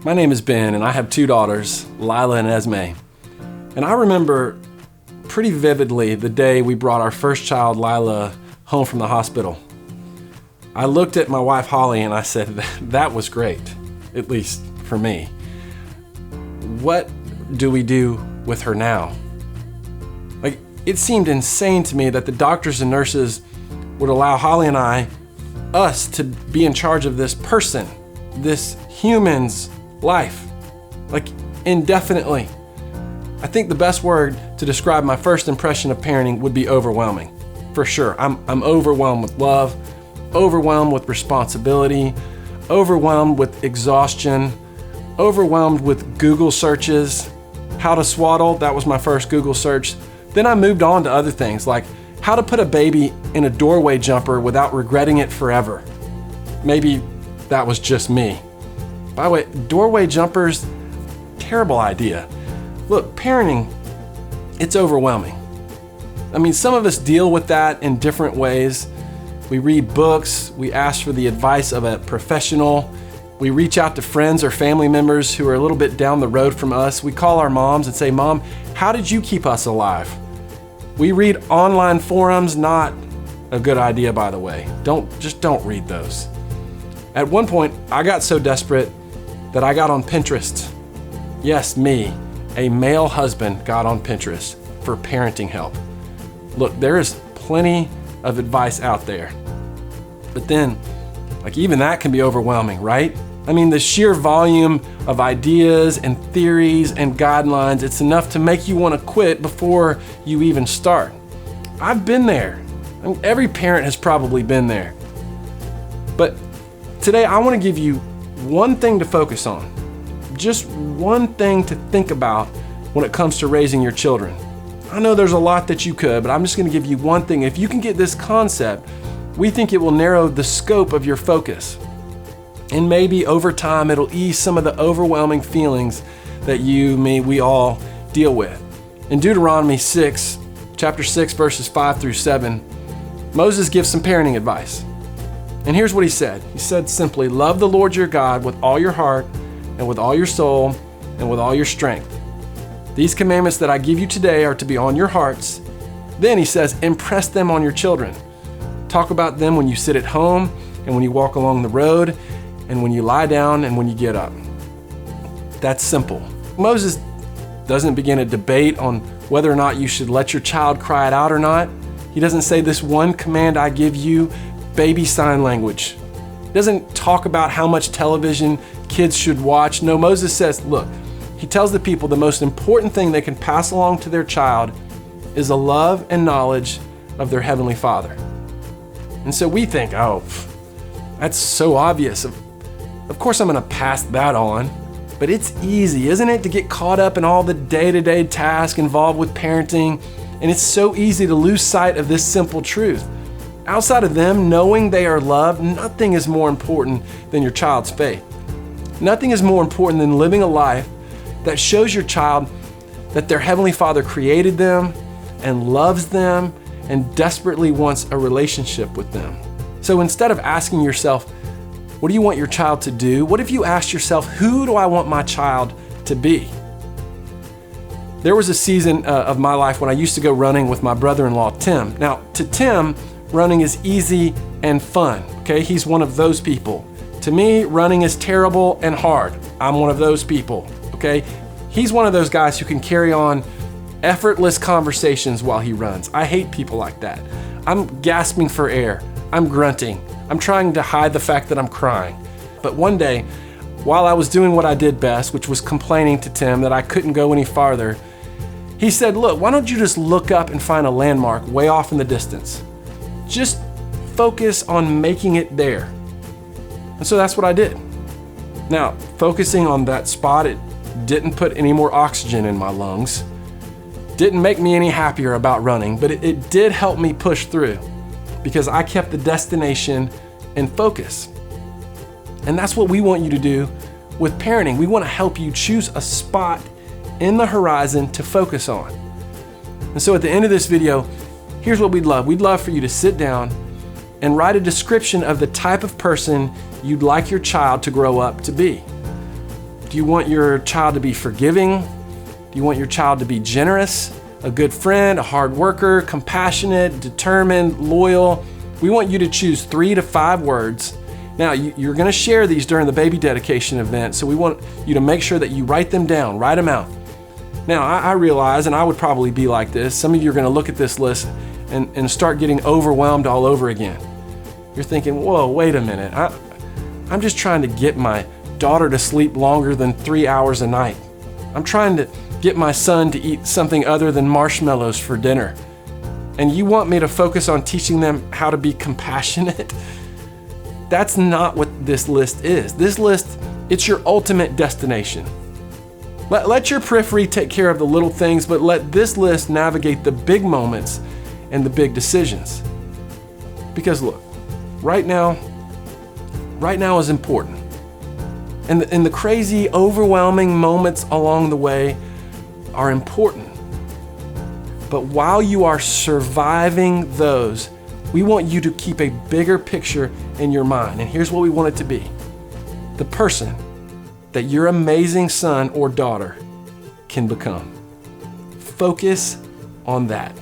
My name is Ben, and I have two daughters, Lila and Esme. And I remember pretty vividly the day we brought our first child, Lila, home from the hospital. I looked at my wife, Holly, and I said, that was great, at least for me. What do we do with her now? It seemed insane to me that the doctors and nurses would allow Holly and us to be in charge of this person, this human's life, indefinitely. I think the best word to describe my first impression of parenting would be overwhelming. For sure, I'm overwhelmed with love, overwhelmed with responsibility, overwhelmed with exhaustion, overwhelmed with Google searches. How to swaddle, that was my first Google search. Then I moved on to other things like how to put a baby in a doorway jumper without regretting it forever. Maybe that was just me. By the way, doorway jumpers, terrible idea. Look, parenting, it's overwhelming. Some of us deal with that in different ways. We read books, we ask for the advice of a professional, we reach out to friends or family members who are a little bit down the road from us. We call our moms and say, Mom, how did you keep us alive? We read online forums, not a good idea, by the way. Don't read those. At one point, I got so desperate that I got on Pinterest. Yes, me, a male husband, got on Pinterest for parenting help. Look, there is plenty of advice out there. But then, even that can be overwhelming, right? The sheer volume of ideas and theories and guidelines, it's enough to make you want to quit before you even start. I've been there. Every parent has probably been there. But today I want to give you one thing to focus on. Just one thing to think about when it comes to raising your children. I know there's a lot that you could, but I'm just going to give you one thing. If you can get this concept, we think it will narrow the scope of your focus. And maybe over time, it'll ease some of the overwhelming feelings that we all deal with. In Deuteronomy 6, chapter 6, verses 5 through 7, Moses gives some parenting advice. And here's what he said. He said simply, love the Lord your God with all your heart and with all your soul and with all your strength. These commandments that I give you today are to be on your hearts. Then he says, impress them on your children. Talk about them when you sit at home and when you walk along the road and when you lie down and when you get up. That's simple. Moses doesn't begin a debate on whether or not you should let your child cry it out or not. He doesn't say this one command I give you, baby sign language. He doesn't talk about how much television kids should watch. No, Moses says, look, he tells the people the most important thing they can pass along to their child is a love and knowledge of their Heavenly Father. And so we think, that's so obvious. Of course I'm going to pass that on. But it's easy, isn't it, to get caught up in all the day-to-day tasks involved with parenting. And it's so easy to lose sight of this simple truth. Outside of them knowing they are loved, nothing is more important than your child's faith. Nothing is more important than living a life that shows your child that their Heavenly Father created them and loves them and desperately wants a relationship with them. So instead of asking yourself, what do you want your child to do? What if you asked yourself, who do I want my child to be? There was a season of my life when I used to go running with my brother-in-law, Tim. Now, to Tim, running is easy and fun, okay? He's one of those people. To me, running is terrible and hard. I'm one of those people, okay? He's one of those guys who can carry on effortless conversations while he runs. I hate people like that. I'm gasping for air. I'm grunting. I'm trying to hide the fact that I'm crying. But one day, while I was doing what I did best, which was complaining to Tim that I couldn't go any farther, he said, look, why don't you just look up and find a landmark way off in the distance? Just focus on making it there. And so that's what I did. Now, focusing on that spot, it didn't put any more oxygen in my lungs. Didn't make me any happier about running, but it did help me push through because I kept the destination in focus. And that's what we want you to do with parenting. We want to help you choose a spot in the horizon to focus on. And so at the end of this video, here's what we'd love. We'd love for you to sit down and write a description of the type of person you'd like your child to grow up to be. Do you want your child to be forgiving? Do you want your child to be generous, a good friend, a hard worker, compassionate, determined, loyal? We want you to choose 3 to 5 words. Now, you're going to share these during the baby dedication event, so we want you to make sure that you write them down, write them out. Now, I realize, and I would probably be like this, some of you are going to look at this list and start getting overwhelmed all over again. You're thinking, whoa, wait a minute. I'm just trying to get my daughter to sleep longer than 3 hours a night. I'm trying to get my son to eat something other than marshmallows for dinner. And you want me to focus on teaching them how to be compassionate? That's not what this list is. This list, it's your ultimate destination. Let your periphery take care of the little things, but let this list navigate the big moments and the big decisions. Because look, right now is important. And the crazy, overwhelming moments along the way are important. But while you are surviving those, we want you to keep a bigger picture in your mind. And here's what we want it to be. The person that your amazing son or daughter can become. Focus on that.